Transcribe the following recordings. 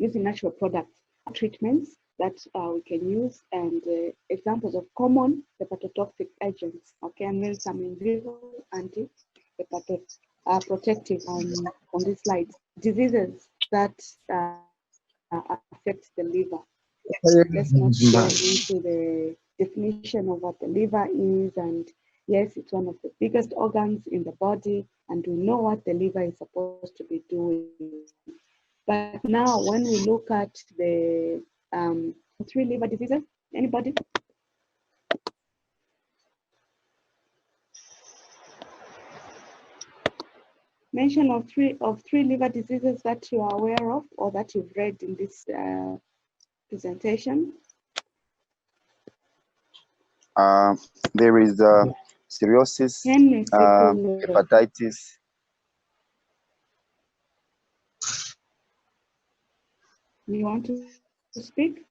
using natural products, treatments that we can use, and examples of common hepatotoxic agents. Okay, and then some in vivo anti-hepatoprotective on this slide. Diseases that affect the liver. Let's not go into the definition of what the liver is, and yes, it's one of the biggest organs in the body, and we know what the liver is supposed to be doing. But now, when we look at the 3 liver diseases, anybody? Mention of three liver diseases that you are aware of or that you've read in this presentation. There is cirrhosis, hepatitis. You want to speak?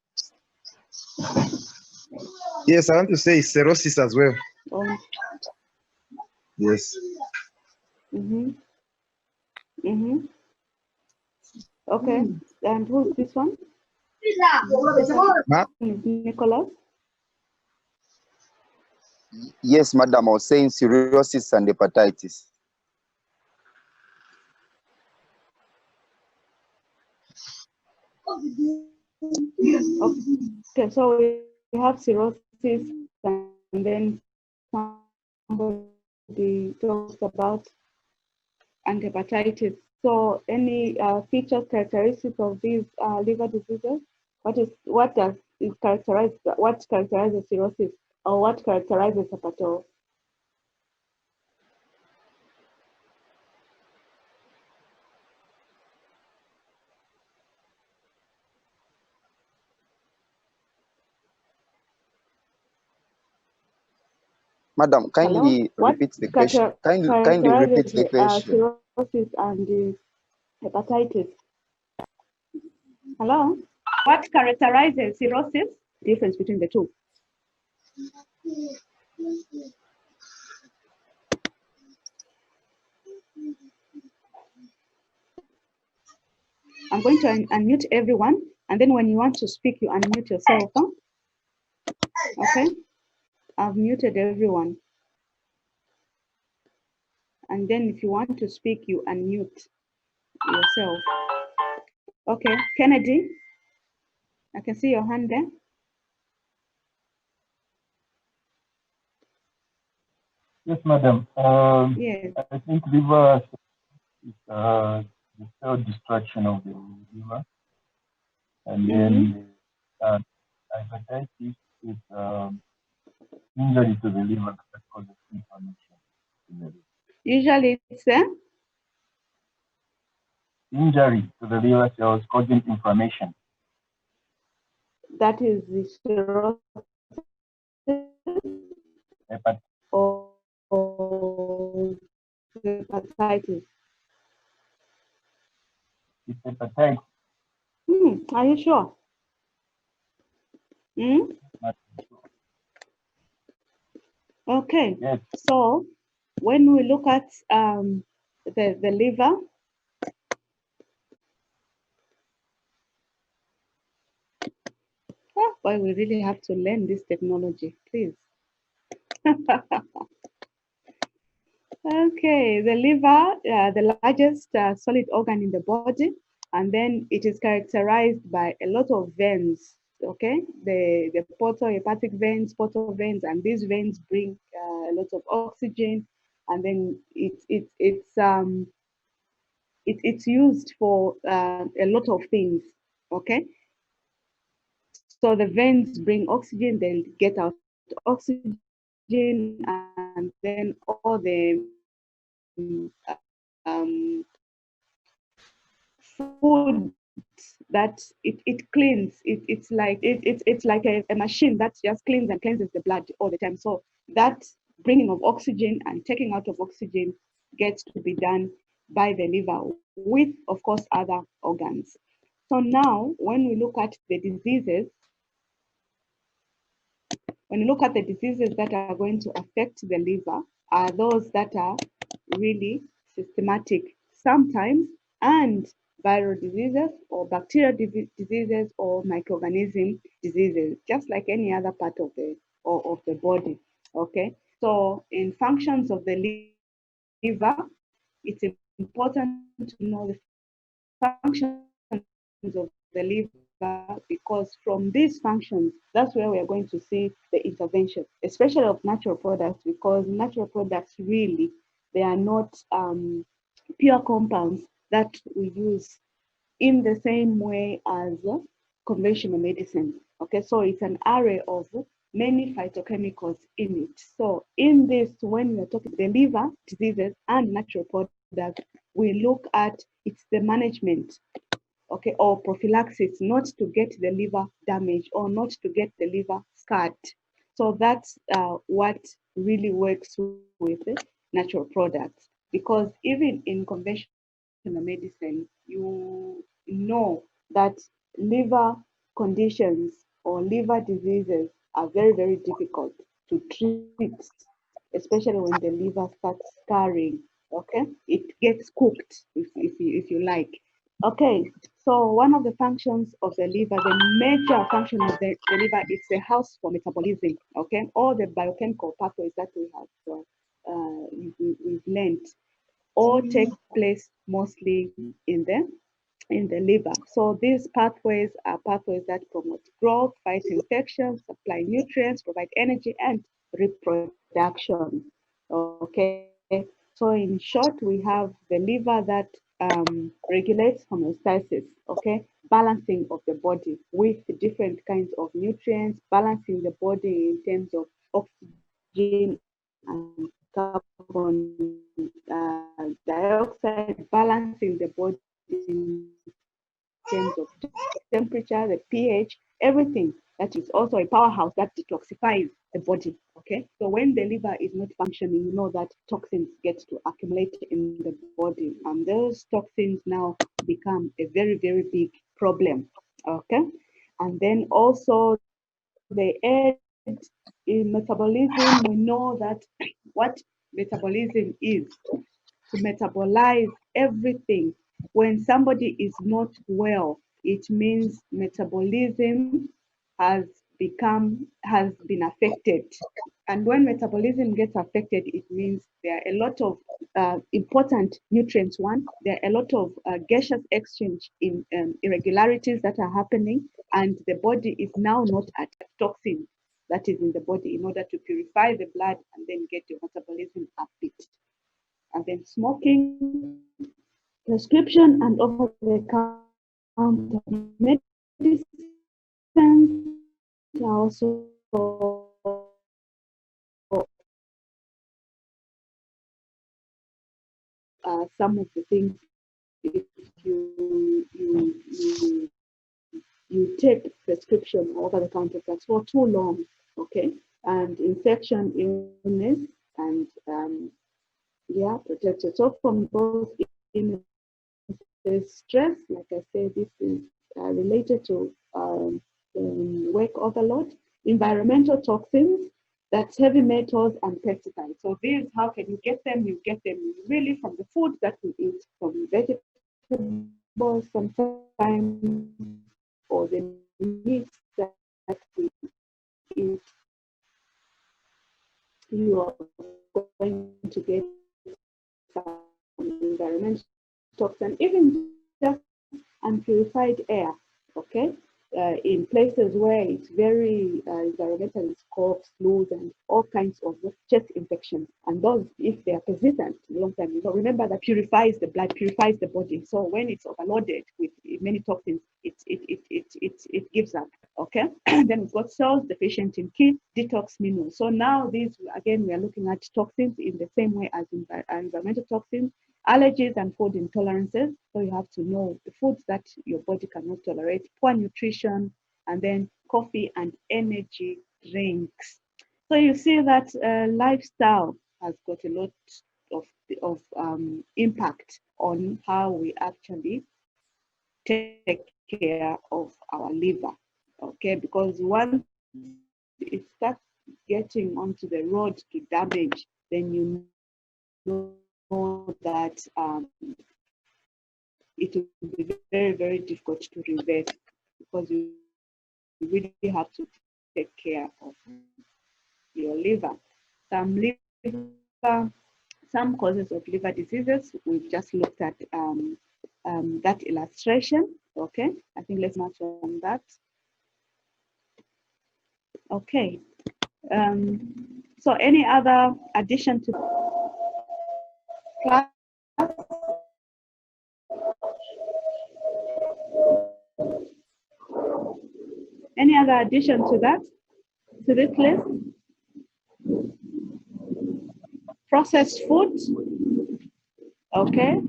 Yes, I want to say cirrhosis as well. Oh. Yes. Okay, and who's this one? Nicholas? Yes, madam, I was saying cirrhosis and hepatitis. Okay, so we have cirrhosis, and then somebody talks about hepatitis. So, any features, characteristics of these liver diseases? What characterizes cirrhosis, or what characterizes hepatitis? Madam, kindly repeat the question. Kindly repeat the question. Cirrhosis and hepatitis. Hello? What characterizes cirrhosis? Difference between the two. I'm going to unmute everyone, and then when you want to speak, you unmute yourself. Huh? Okay? I've muted everyone. And then if you want to speak, you unmute yourself. Okay, Kennedy, I can see your hand there. Yes, madam. Yes. I think liver is the cell destruction of the liver, and then hepatitis is injury to the liver that causes inflammation. Usually it's injury to the liver cells causing inflammation. That is the cirrhosis or hepatitis. It's hepatitis. Are you sure? Okay. Yes. So when we look at the liver, boy, we really have to learn this technology, please. Okay, the liver, the largest solid organ in the body, and then it is characterized by a lot of veins. Okay, the portal hepatic veins, portal veins, and these veins bring a lot of oxygen, and then it's used for a lot of things. Okay, so the veins bring oxygen, they get out oxygen, and then all the food that it cleans. It's like a machine that just cleans and cleanses the blood all the time. So that bringing of oxygen and taking out of oxygen gets to be done by the liver with, of course, other organs. So now, when we look at the diseases, that are going to affect the liver, are those that are really systematic sometimes, and viral diseases or bacterial diseases or microorganism diseases, just like any other part of the body. Okay, so in functions of the liver, it's important to know the functions of the liver, because from these functions, that's where we are going to see the intervention, especially of natural products, because natural products really, they are not pure compounds that we use in the same way as conventional medicine. Okay, so it's an array of many phytochemicals in it. So in this, when we are talking the liver diseases and natural products, we look at it's the management, okay, or prophylaxis, not to get the liver damaged or not to get the liver scarred. So that's what really works with natural products, because even in conventional medicine, you know that liver conditions or liver diseases are very, very difficult to treat, especially when the liver starts scarring. Okay, it gets cooked, if you like. Okay, so one of the functions of the liver, the major function of the liver, is the house for metabolism. Okay, all the biochemical pathways that we have we've learned all take place mostly in the liver. So these pathways are pathways that promote growth, fight infections, supply nutrients, provide energy, and reproduction. Okay. So in short, we have the liver that regulates homeostasis, okay, balancing of the body with different kinds of nutrients, balancing the body in terms of oxygen and carbon dioxide, balancing the body in terms of temperature, the pH, everything. That is also a powerhouse that detoxifies the body. Okay, so when the liver is not functioning, you know that toxins get to accumulate in the body, and those toxins now become a very, very big problem. Okay, and then also they aid in metabolism. We know that what metabolism is, to metabolize everything. When somebody is not well, it means metabolism has has been affected. And when metabolism gets affected, it means there are a lot of important nutrients. One, there are a lot of gaseous exchange in irregularities that are happening, and the body is now not at toxin that is in the body in order to purify the blood and then get your metabolism upbeat. And then smoking, prescription and over-the-counter medicines are also some of the things. If you take prescription over the counter drugs for too long, okay, and infection, illness, and yeah, protected. So from both illnesses, stress, like I said, this is related to work overload, environmental toxins, that's heavy metals and pesticides. So these, how can you get them? You get them really from the food that we eat, from vegetables sometimes, or the meats that we eat. You are going to get some environmental toxin, even just unpurified air, okay? In places where it's very environmental, it's coughs, flus, and all kinds of chest infections. And those, if they are persistent a long time, remember that purifies the blood, purifies the body. So when it's overloaded with many toxins, it gives up, okay? Then we've got cells deficient in key detox minerals. So now these, again, we are looking at toxins in the same way as environmental toxins, allergies and food intolerances. So you have to know the foods that your body cannot tolerate, poor nutrition, and then coffee and energy drinks. So you see that lifestyle has got a lot of impact on how we actually take care of our liver. Okay, because once it starts getting onto the road to damage, then you know that it will be very, very difficult to reverse because you really have to take care of your liver. Some causes of liver diseases, we've just looked at that illustration. Okay, I think let's mark on that. Okay, so any other addition to class? Any other addition to that, to this list? Processed food, okay.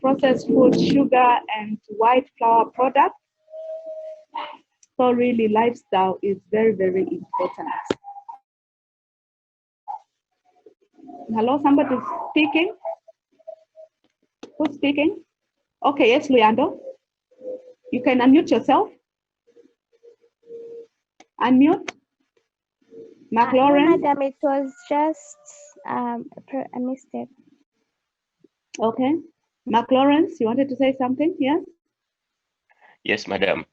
Processed food, sugar, and white flour products. So really, lifestyle is very, very important. Hello, somebody's speaking? Who's speaking? Okay, yes, Luyando. You can unmute yourself. Unmute. McLaurin? No, madam, it was just a mistake. Okay. McLaurin, you wanted to say something? Yes? Yes, madam.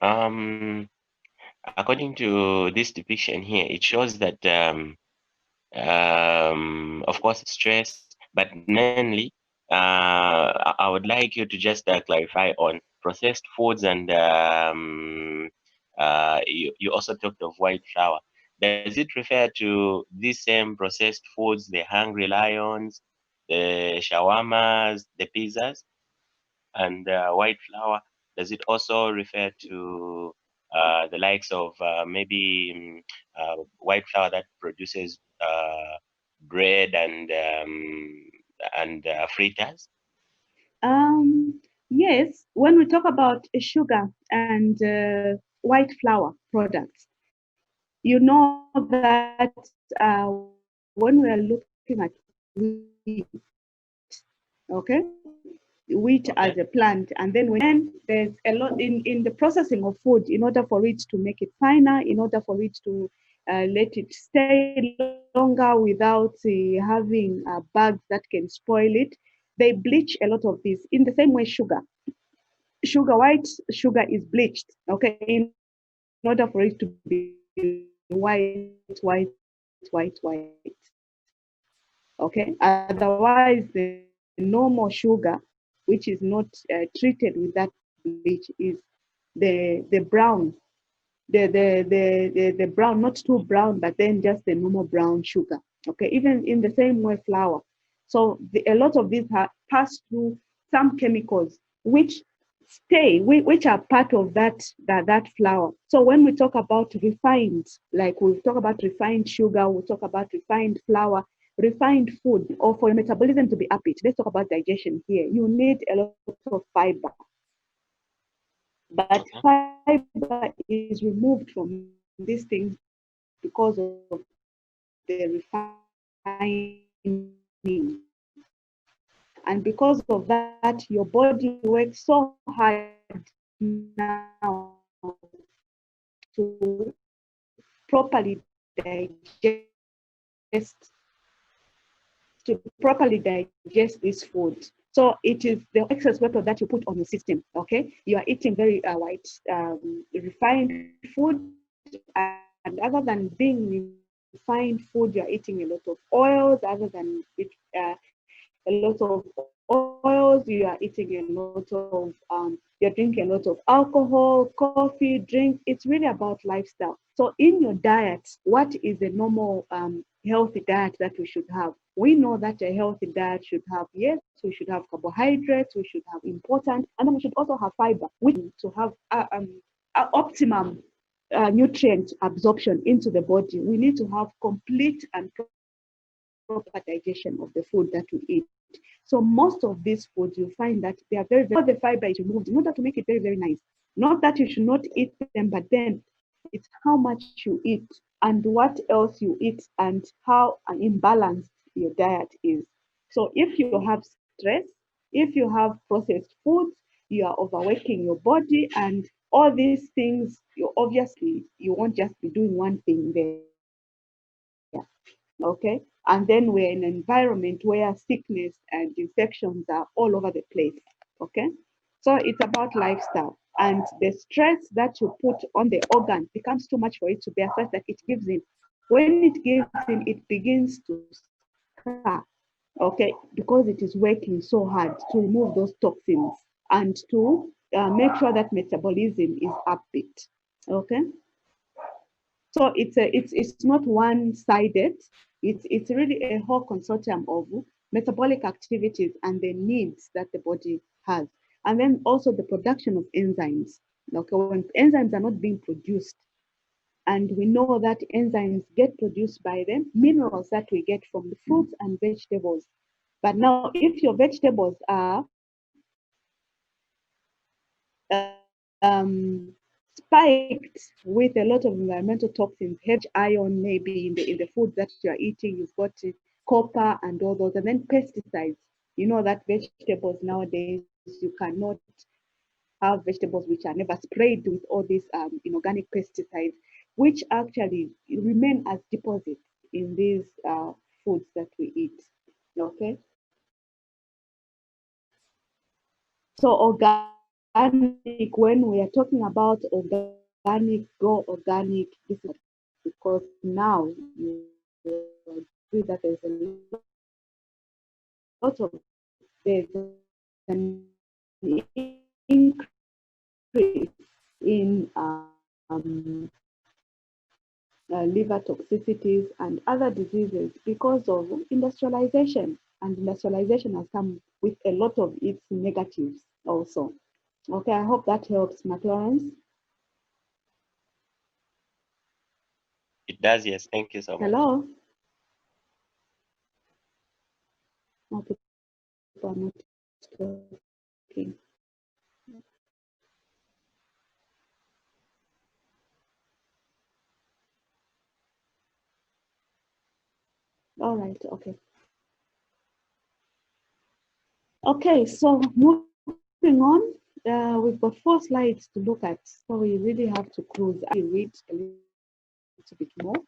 According to this depiction here, it shows that, of course, stress, but mainly, I would like you to just clarify on processed foods, and you also talked of white flour. Does it refer to these same processed foods, the Hungry Lions, the shawarmas, the pizzas, and white flour? Does it also refer to the likes of maybe white flour that produces bread and fritters? Yes, when we talk about sugar and white flour products, you know that when we are looking at wheat, okay, wheat as a plant, and then there's a lot in the processing of food. In order for it to make it finer, in order for it to let it stay longer without having bugs that can spoil it, they bleach a lot of this. In the same way, white sugar is bleached, okay, in order for it to be white. Okay, otherwise the normal sugar, which is not treated with that bleach, is the brown, the brown, not too brown, but then just the normal brown sugar. Okay, even in the same way flour. So a lot of these pass through some chemicals which which are part of that flour. So when we talk about refined, like we'll talk about refined sugar, we'll talk about refined flour, refined food, or for your metabolism to be upbeat, let's talk about digestion here. You need a lot of fiber. But fiber is removed from these things because of the refining. And because of that, your body works so hard now to properly digest this food. So it is the excess water that you put on your system. Okay, you are eating very white refined food, and other than being refined food, you are eating a lot of oils. Other than a lot of oils, you are eating a lot of you're drinking a lot of alcohol, coffee, drinks. It's really about lifestyle. So in your diet, what is a normal healthy diet that we should have? We know that a healthy diet should have, yes, we should have carbohydrates, we should have important, and then we should also have fiber, which to have optimum nutrient absorption into the body. We need to have complete and proper digestion of the food that we eat. So most of these foods, you find that they are very, the fiber is removed in order to make it very, very nice. Not that you should not eat them, but then it's how much you eat and what else you eat and how imbalanced your diet is. So if you have stress, if you have processed foods, you are overworking your body, and all these things, you won't just be doing one thing there. Okay, and then we're in an environment where sickness and infections are all over the place. Okay, So it's about lifestyle. And the stress that you put on the organ becomes too much for it to bear, such that it gives in. When it gives in, it begins to scar, okay, because it is working so hard to remove those toxins and to make sure that metabolism is upbeat, okay? So it's not one-sided. It's really a whole consortium of metabolic activities and the needs that the body has. And then also the production of enzymes. Okay, when enzymes are not being produced, and we know that enzymes get produced by the minerals that we get from the fruits and vegetables. But now, if your vegetables are spiked with a lot of environmental toxins, heavy iron maybe in the food that you are eating, you've got copper and all those, and then pesticides. You know that vegetables nowadays, you cannot have vegetables which are never sprayed with all these inorganic pesticides, which actually remain as deposits in these foods that we eat. Okay. So organic, when we are talking about organic, go organic, this is because now you agree that there's a lot of, there's an increase in liver toxicities and other diseases because of industrialization. And industrialization has come with a lot of its negatives also. Okay, I hope that helps, McLawrence. It does, yes. Thank you so much. Hello? No, people are not talking. All right, okay. Okay, so moving on, we've got 4 slides to look at, so we really have to cruise. I read a little bit more.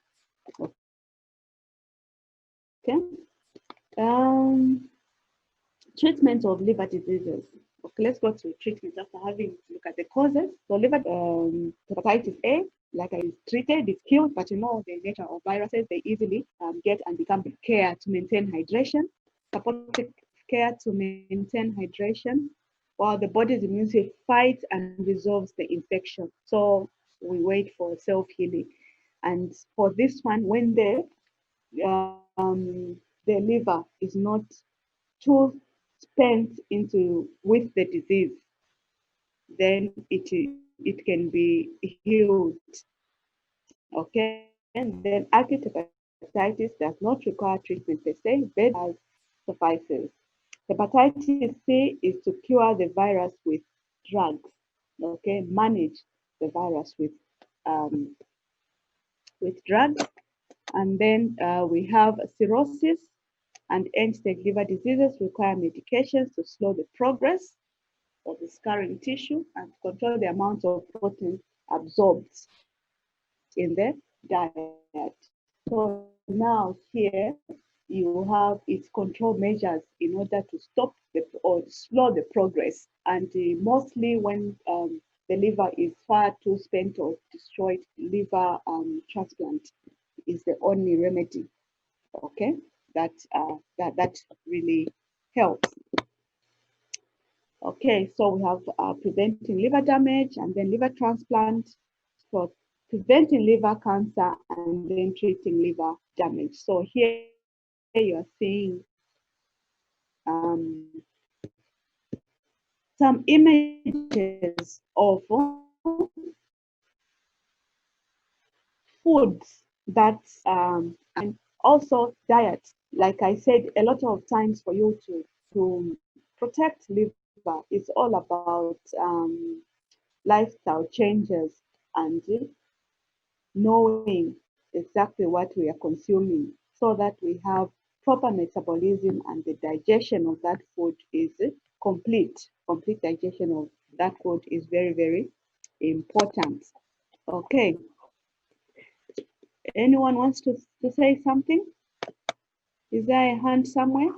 Okay. Treatment of liver diseases. Okay, let's go to treatment after having to look at the causes. So liver hepatitis A, like I treated, it's killed, but you know the nature of viruses, they easily get and become care to maintain hydration, supportive care to maintain hydration, while the body's immune system fights and resolves the infection. So we wait for self-healing. And for this one, when the liver is not too spent into with the disease, then it can be healed. Okay, and then acute hepatitis does not require treatment per se, but suffices. Hepatitis C is to cure the virus with drugs. Okay, manage the virus with drugs. And then we have cirrhosis and end-stage liver diseases require medications to slow the progress of the scarring tissue and control the amount of protein absorbed in the diet. So now here you have its control measures in order to stop or slow the progress. And mostly when the liver is far too spent or destroyed, liver transplant is the only remedy. Okay, that really helps. Okay, so we have preventing liver damage and then liver transplant, so preventing liver cancer and then treating liver damage. So here you are seeing some images of foods that and also diet. Like I said, a lot of times for you to protect liver, it's all about lifestyle changes and knowing exactly what we are consuming so that we have proper metabolism and the digestion of that food is complete. Complete digestion of that food is very, very important. Okay. Anyone wants to say something? Is there a hand somewhere?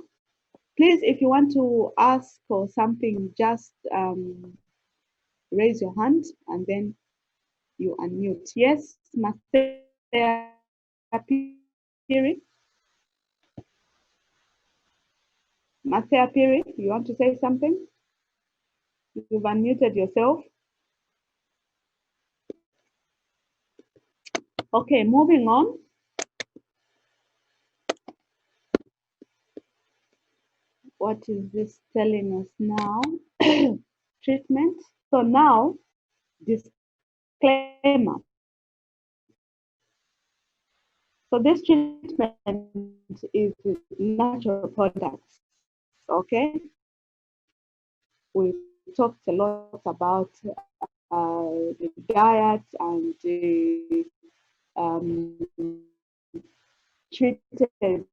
Please, if you want to ask or something, just raise your hand and then you unmute. Yes, Mathea Piri. Mathea Piri, you want to say something? You've unmuted yourself. Okay, moving on. What is this telling us now? Treatment. So now, disclaimer. So this treatment is natural products, okay? We talked a lot about the diet and the treated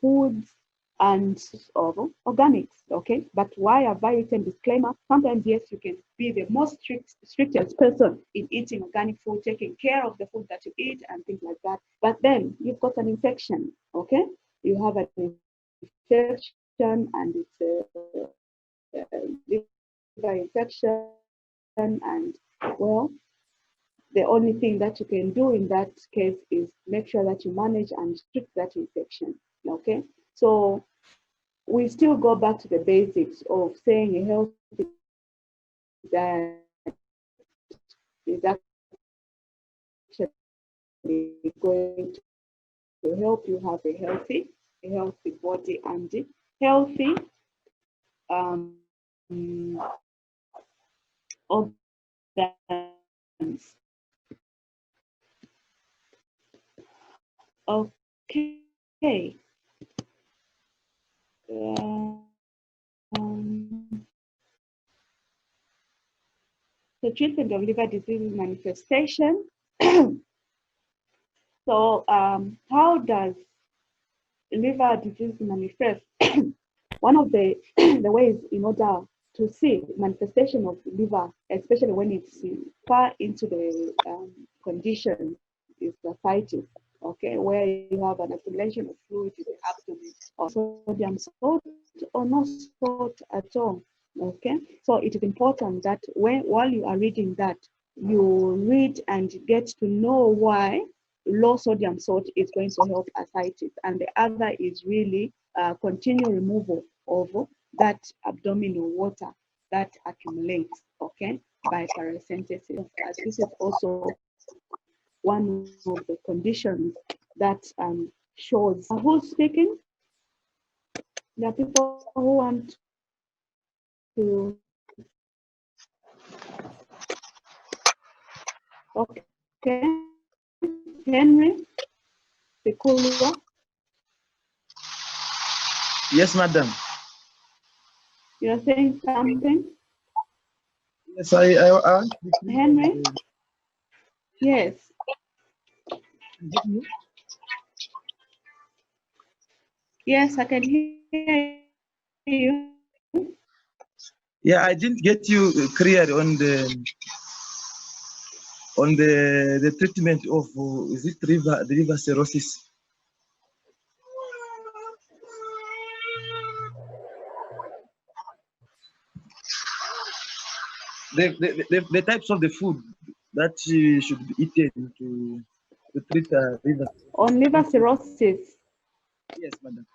foods and of organics, okay? But why have I written disclaimer? Sometimes, yes, you can be the most strictest person in eating organic food, taking care of the food that you eat and things like that. But then you've got an infection, okay? You have an infection and it's a liver infection, and well, the only thing that you can do in that case is make sure that you manage and treat that infection, okay? So we still go back to the basics of saying a healthy diet is actually going to help you have a healthy body and healthy organs. Okay. The treatment of liver disease manifestation. So how does liver disease manifest? One of the ways in order to see manifestation of liver, especially when it's far into the condition, is ascites, okay, where you have an accumulation of fluid in the abdomen, or sodium salt or no salt at all, okay? So it is important that while you are reading that, you read and get to know why low sodium salt is going to help ascites, and the other is really continual removal of that abdominal water that accumulates, okay, by paracentesis. This is also one of the conditions that shows. Who's speaking? There are people who want to. Okay, Henry Pikulwa. Yes, madam. You're saying something? Yes, I want to be Henry? Yes. Yes, I can hear you. Yeah, I didn't get you clear on the treatment of is it the liver cirrhosis? The types of the food that should be eaten to treat liver. On liver cirrhosis. Yes, madam.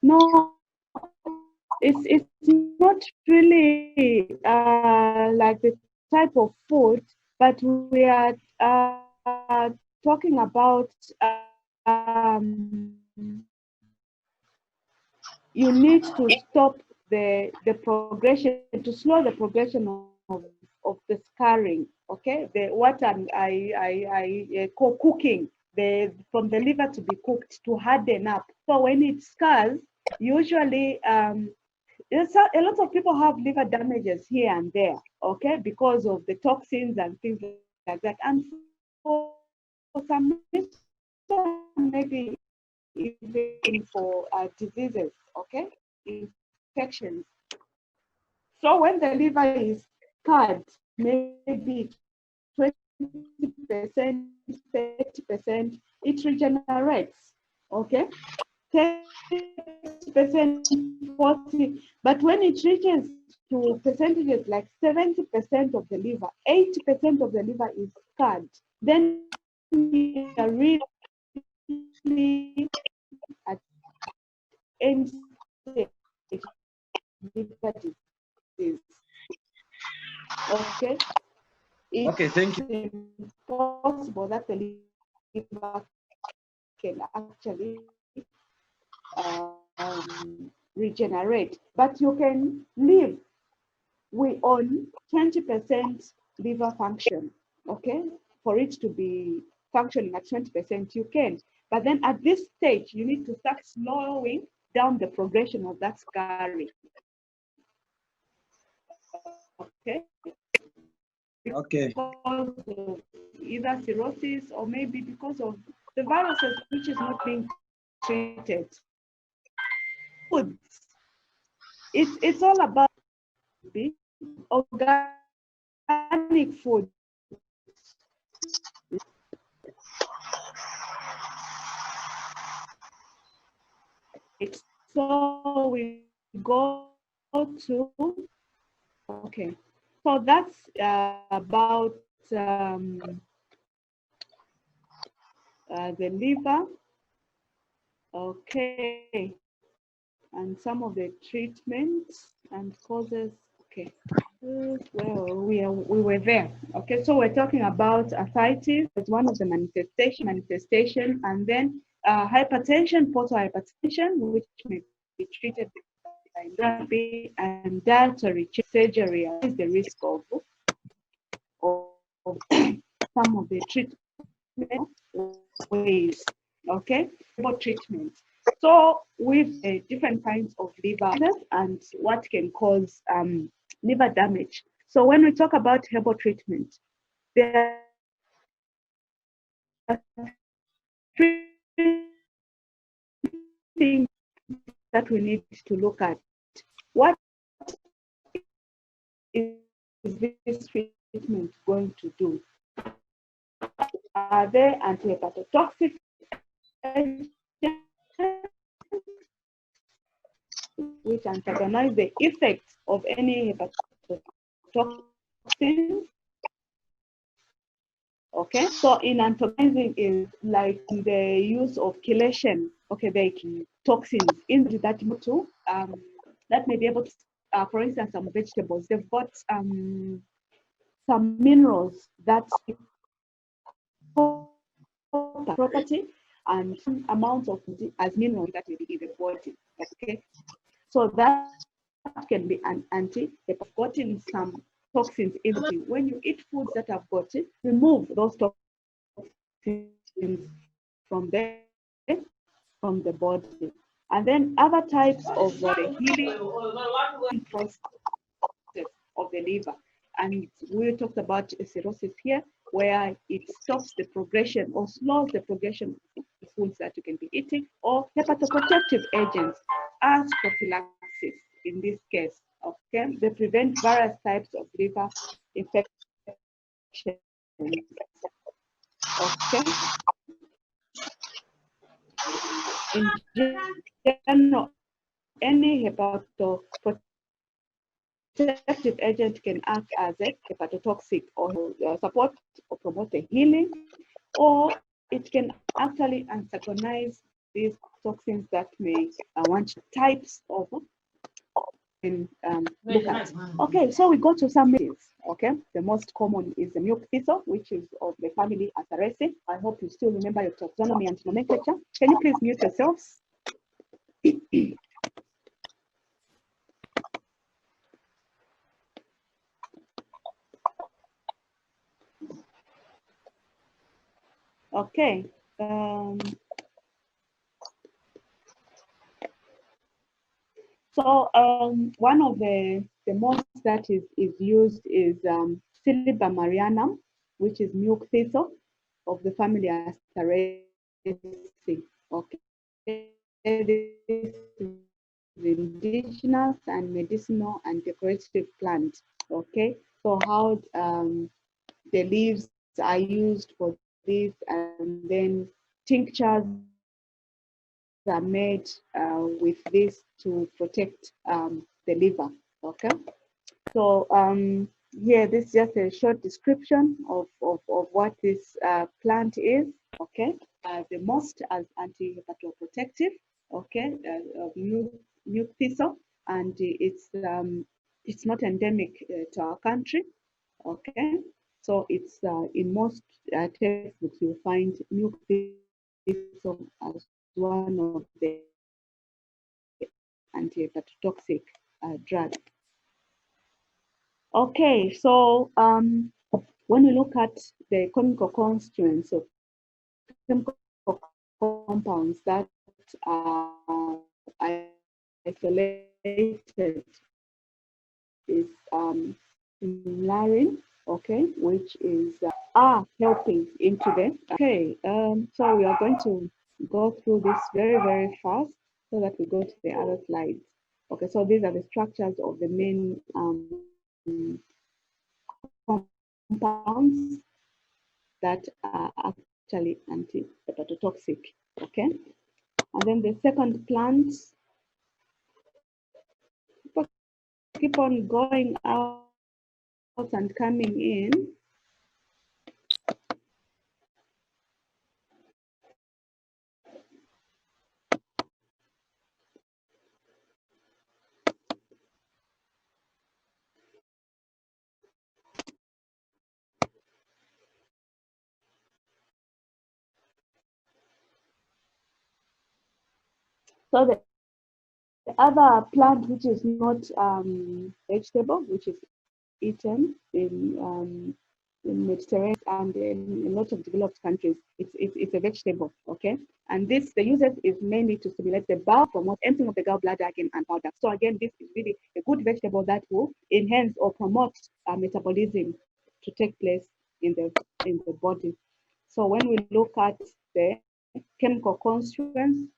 No, it's not really like the type of food, but we are talking about you need to stop the progression, to slow the progression of the scarring, okay? The what I call cooking, from the liver to be cooked to harden up. So when it scars, usually a lot of people have liver damages here and there, okay, because of the toxins and things like that. And for some reason, maybe even for diseases, okay, infections. So when the liver is scarred, maybe 20%, 30%, it regenerates, okay? 10%, 40%, but when it reaches to percentages like 70% of the liver, 80% of the liver is scarred, then we are really at end stage liver disease. Okay? Okay, thank you. It's possible that the liver can actually regenerate, but you can live on 20% liver function, okay? For it to be functioning at 20%, you can. But then at this stage, you need to start slowing down the progression of that scarring. Okay? Okay. Because of either cirrhosis or maybe because of the viruses which is not being treated. Foods. It's all about organic food. So we go to, okay. So that's about the liver. Okay. And some of the treatments and causes. Okay. Well, we were there. Okay, so we're talking about ascites as one of the manifestation, and then hypertension, portal hypertension, which may be treated by therapy, and dietary surgery is the risk of some of the treatment ways. Okay, about treatment. So with different kinds of liver and what can cause liver damage. So when we talk about herbal treatment, there are three things that we need to look at. What is this treatment going to do? Are there antihepatotoxic agents which antagonize the effects of any hepatotoxins? Okay, so in antagonizing is like the use of chelation, okay, the toxins in that to that may be able to, for instance, some vegetables, they've got some minerals that property and some amount of as minerals that will be in the body. Okay, so that can be an anti-hepatitis. Gotten some toxins in the body. When you eat foods that have got it, remove those toxins from the body. And then other types of the healing process of the liver. And we talked about cirrhosis here, where it stops the progression or slows the progression of the foods that you can be eating, or hepatoprotective agents as prophylaxis in this case. Okay, they prevent various types of liver infections. Okay. In general, any hepatoprotective agent can act as a hepatotoxic or support or promote the healing, or it can actually antagonize these toxins that may want types of look at. Okay, so we go to some medicines. Okay, the most common is the milk thistle, which is of the family Aceracea. I hope you still remember your taxonomy and nomenclature. Can you please mute yourselves? Okay. So one of the most that is used is Silva marianum, which is milk thistle of the family Aceracea. Okay, this is indigenous and medicinal and decorative plant. Okay, So how the leaves are used for this, and then tinctures are made with this to protect the liver. Okay. So here, this is just a short description of what this plant is. Okay, the most as anti-hepatoprotective. Okay, milk thistle, and it's not endemic to our country. Okay, so it's in most textbooks you'll find milk thistle as one of the anti-hepatotoxic drugs. Okay, so when we look at the chemical constituents of chemical compounds that are isolated is similarin, okay, which is are helping into the. Okay, so we are going to go through this very fast so that we go to the other slides. Okay, so these are the structures of the main compounds that are actually anti-hepatotoxic. Okay, and then the second plant, keep on going out and coming in. So the other plant which is not vegetable, which is eaten in Mediterranean and in a lot of developed countries, it's a vegetable, okay? And this, the uses is mainly to stimulate the bowel, promote emptying of the gallbladder again, and bile duct. So again, this is really a good vegetable that will enhance or promote metabolism to take place in the body. So when we look at the chemical constituents,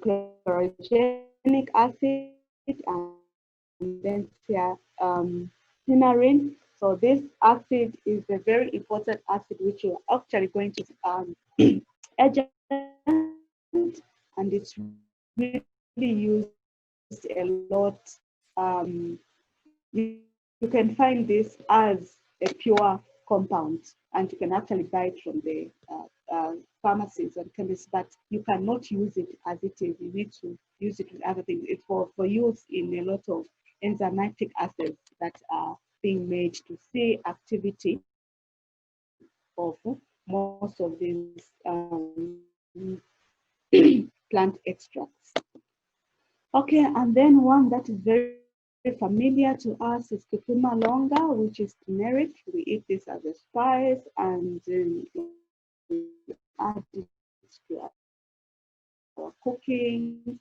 chlorogenic acid, and then cynarin. So this acid is a very important acid which you're actually going to agent, and it's really used a lot. You can find this as a pure compound, and you can actually buy it from the pharmacies and chemists, but you cannot use it as it is. You need to use it with other things. It's for use in a lot of enzymatic assays that are being made to see activity of most of these plant extracts. Okay, and then one that is very familiar to us is cucuma longa, which is turmeric. We eat this as a spice, and we add it to our cooking.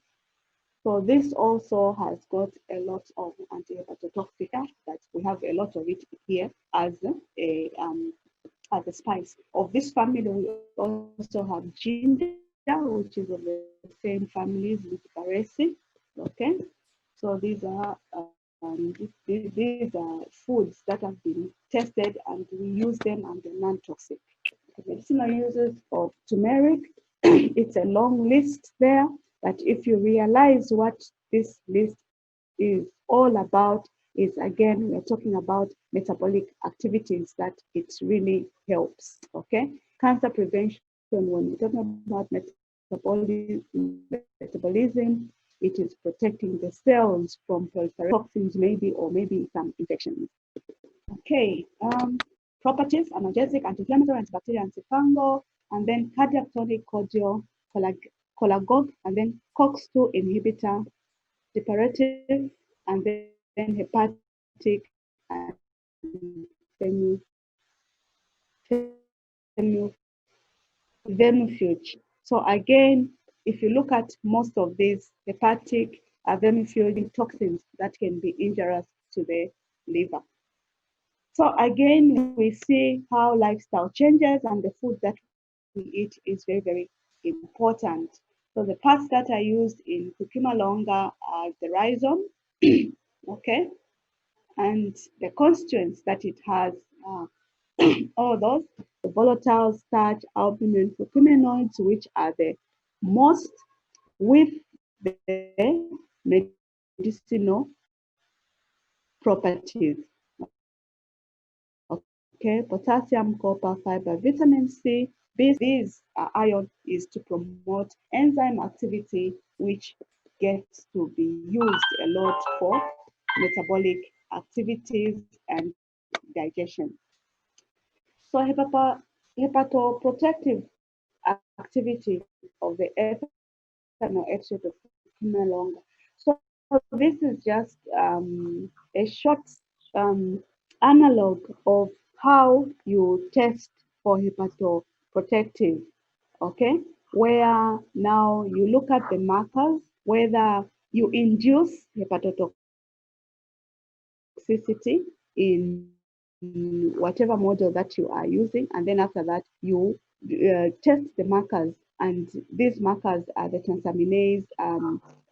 So this also has got a lot of anti-hepatotoxic that we have a lot of it here as a spice. Of this family, we also have ginger, which is of the same families with Baresi. Okay, so these are foods that have been tested, and we use them, and they're non-toxic. The medicinal uses of turmeric, it's a long list there, but if you realize what this list is all about, is again, we're talking about metabolic activities that it really helps. Okay, cancer prevention, when we're talking about metabolism, it is protecting the cells from toxins, maybe, or maybe some infections. Okay, properties: analgesic, anti-inflammatory, antibacterial, antifungal, and then cardiac tonic, cordial, cholagogue, and then COX-2 inhibitor, depurative, and then hepatic, and vermifuge. So again, if you look at most of these hepatic vermifuging toxins that can be injurious to the liver. So again, we see how lifestyle changes and the food that we eat is very important. So the parts that are used in cucuma longa are the rhizome, okay? And the constituents that it has are all those, the volatile starch, albumin, curcuminoids, which are the most with the medicinal properties. Okay, potassium, copper, fiber, vitamin C. These iron is to promote enzyme activity, which gets to be used a lot for metabolic activities and digestion. So hepatoprotective activity of the ethanol extract of curcuma longa. So this is just a short analog of how you test for hepatoprotective, okay? Where now you look at the markers, whether you induce hepatotoxicity in whatever model that you are using, and then after that you test the markers, and these markers are the transaminase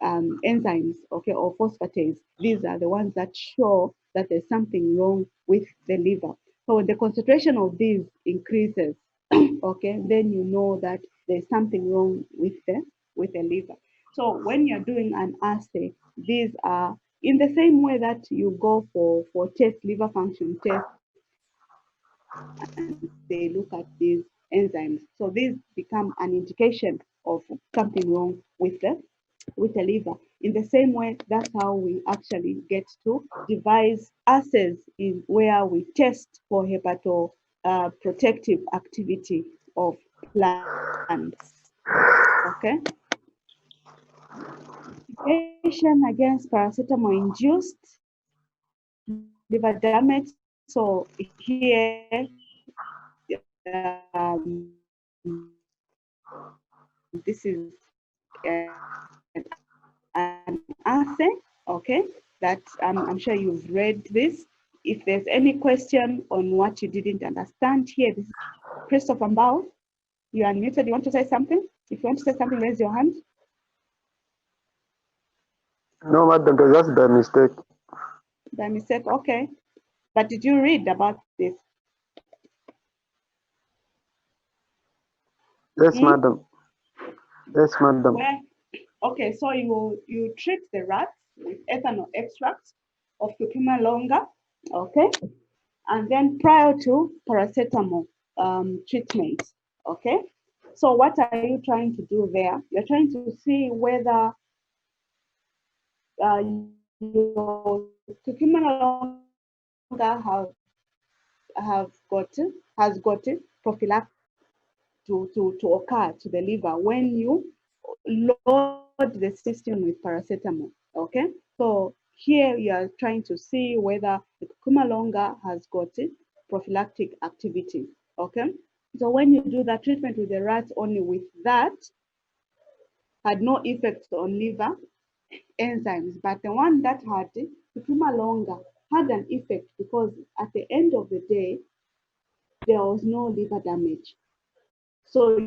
enzymes, okay, or phosphatase. These are the ones that show that there's something wrong with the liver. So when the concentration of these increases, okay, then you know that there's something wrong with the liver. So when you're doing an assay, these are in the same way that you go for test, liver function test, and they look at these enzymes. So these become an indication of something wrong with the liver. In the same way, that's how we actually get to devise assays in where we test for hepatoprotective activity of plants. Okay. Medication against paracetamol-induced liver damage. So here, this is an assay, okay, that I'm sure you've read this. If there's any question on what you didn't understand here, this is Christopher Mbao. You are unmuted. You want to say something? If you want to say something, raise your hand. No, madam, that's by mistake. By mistake, okay. But did you read about this? Yes, madam. Yes, madam. Where, okay, so you treat the rats with ethanol extract of curcuma longa, okay, and then prior to paracetamol treatment, okay. So what are you trying to do there? You're trying to see whether your curcuma longa has got prophylaxis to occur to the liver when you load the system with paracetamol, okay? So here you are trying to see whether the curcuma longa has got prophylactic activity, okay? So when you do the treatment with the rats only with that, had no effect on liver enzymes, but the one that had curcuma longa had an effect because at the end of the day, there was no liver damage. So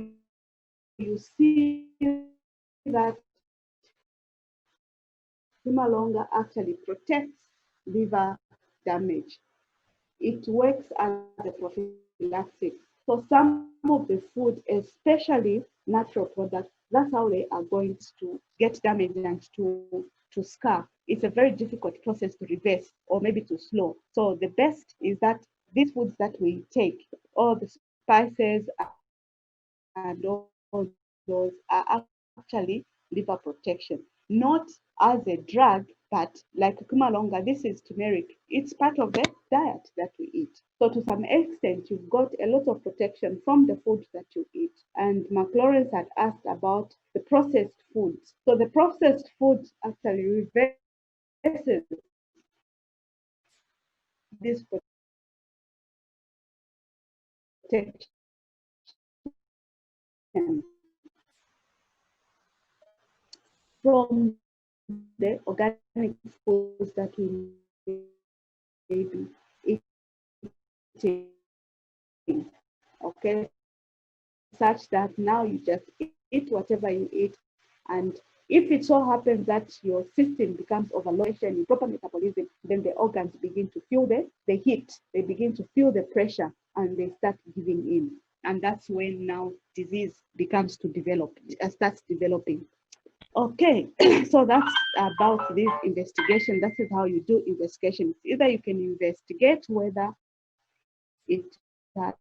you see that curcuma longa actually protects liver damage. It works as a prophylactic. So some of the food, especially natural products, that's how they are going to get damaged and to scar. It's a very difficult process to reverse or maybe to slow. So the best is that these foods that we take, all the spices and all those are actually liver protection, not as a drug, but like curcuma longa, this is turmeric. It's part of the diet that we eat. So to some extent, you've got a lot of protection from the food that you eat. And McLawrence had asked about the processed foods. So the processed foods actually reverses this protection from the organic foods that we may be eating, okay, such that now you just eat whatever you eat and If it so happens that your system becomes overloaded in proper metabolism, then the organs begin to feel the heat, they begin to feel the pressure, and they start giving in. And that's when now disease becomes to develop, starts developing. Okay, so that's about this investigation. That is how you do investigation. Either you can investigate whether it has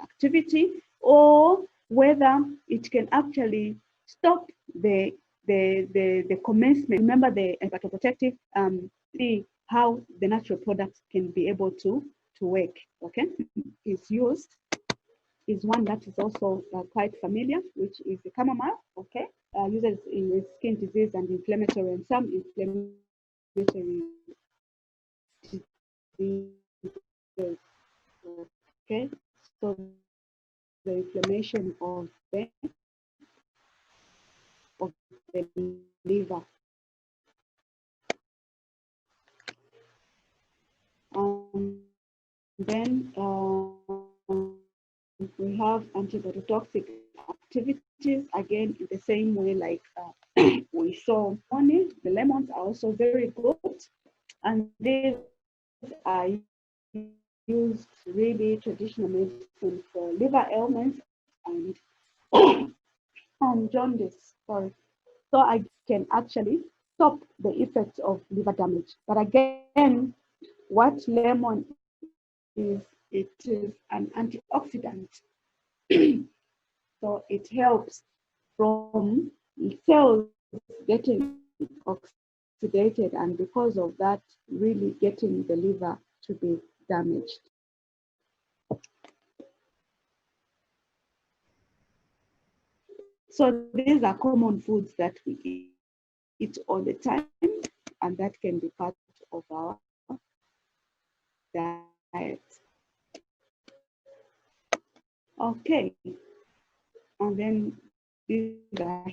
activity, or whether it can actually stop the commencement. Remember the hepatoprotective, see how the natural products can be able to work. Okay, is used is one that is also quite familiar, which is the chamomile. Okay, uses in skin disease and inflammatory and some inflammatory diseases. Okay, so the inflammation of the liver. Then we have antihepatotoxic activities, again in the same way like we saw morning. The lemons are also very good, and these are used really traditional medicine for liver ailments and jaundice. Sorry. So I can actually stop the effects of liver damage. But again, what lemon is, it is an antioxidant. So it helps from cells getting oxidated, and because of that, really getting the liver to be damaged. So these are common foods that we eat all the time, and that can be part of our diet. Okay, and then these are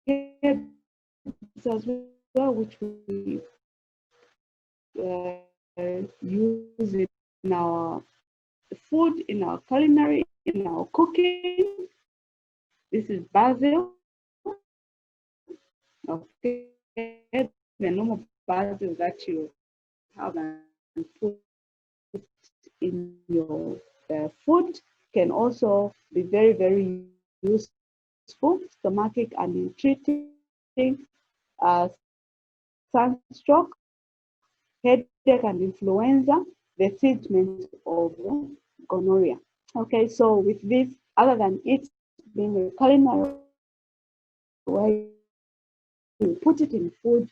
herbs as well, which we use in our food, in our culinary, in our cooking. This is basil. Okay, the normal basil that you have and put in your food can also be very, very useful, stomachic and treating sunstroke, headache and influenza, the treatment of gonorrhea. Okay, so with this, other than it being a culinary way, you put it in food,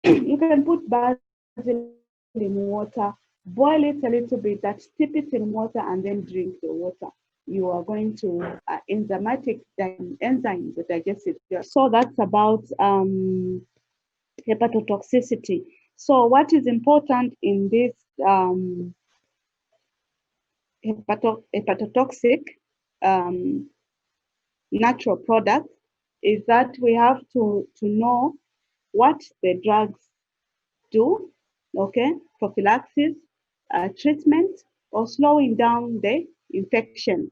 you can put basil in water, boil it a little bit, steep it in water, and then drink the water. You are going to enzymatic enzymes, the digestive. So that's about hepatotoxicity. So what is important in this hepatotoxic natural product is that we have to know what the drugs do, okay, prophylaxis, treatment, or slowing down the infection,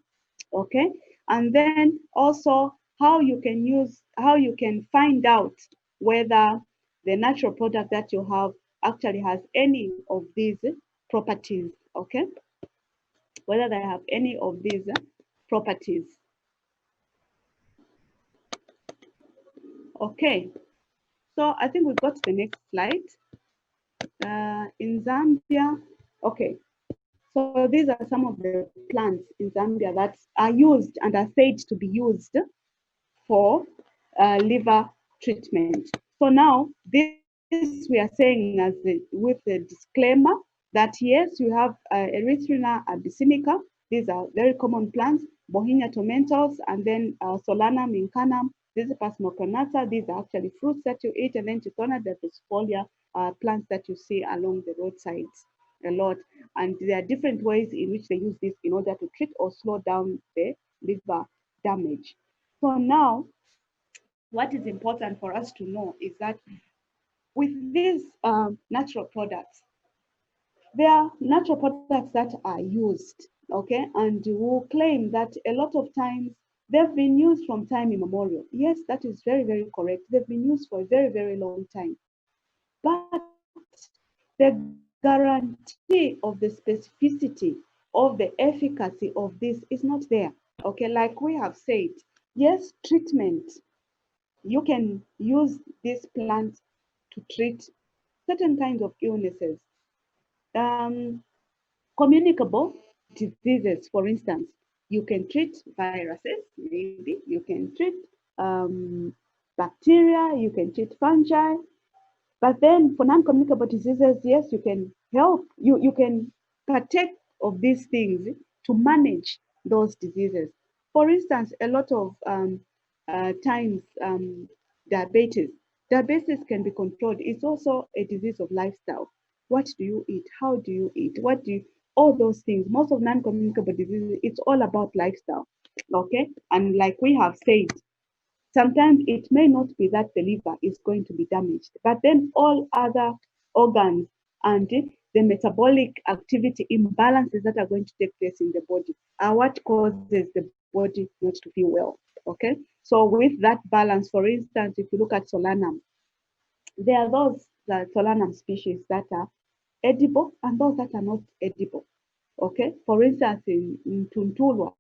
okay, and then also how you can find out whether the natural product that you have actually has any of these properties, okay, whether they have any of these properties. Okay, so I think we got the next slide. In Zambia, okay, so these are some of the plants in Zambia that are used and are said to be used for liver treatment. So now this we are saying with the disclaimer that yes, you have Erythrina abyssinica. These are very common plants, Bohemia tomentals, and then Solanum incanum. This is pharmacognosy. These are actually fruits that you eat, and then Tithona dendrosfolia, plants that you see along the roadsides a lot. And there are different ways in which they use this in order to treat or slow down the liver damage. So now, what is important for us to know is that with these natural products, There are natural products that are used, okay, and will claim that a lot of times they've been used from time immemorial. Yes, that is very, very correct. They've been used for a very, very long time. But the guarantee of the specificity of the efficacy of this is not there. Okay, like we have said, yes, treatment, you can use this plant to treat certain kinds of illnesses. Communicable diseases, for instance, you can treat viruses, maybe, you can treat bacteria, you can treat fungi, but then for non-communicable diseases, yes, you can help, you can partake of these things to manage those diseases. For instance, a lot of times, diabetes. Diabetes can be controlled. It's also a disease of lifestyle. What do you eat? How do you eat? What do you, all those things. Most of non-communicable diseases, it's all about lifestyle. Okay. And like we have said, sometimes it may not be that the liver is going to be damaged, but then all other organs and the metabolic activity imbalances that are going to take place in the body are what causes the body not to feel well. Okay. So with that balance, for instance, if you look at solanum, there are those solanum species that are edible and those that are not edible. Okay. For instance, in Tuntulwa,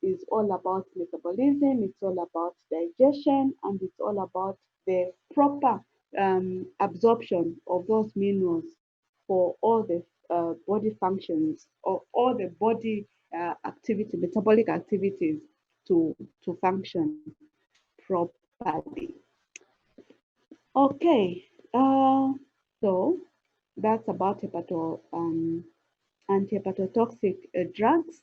is all about metabolism, it's all about digestion, and it's all about the proper absorption of those minerals for all the body functions or all the body activity, metabolic activities to function properly. Okay, so that's about antihepatotoxic drugs.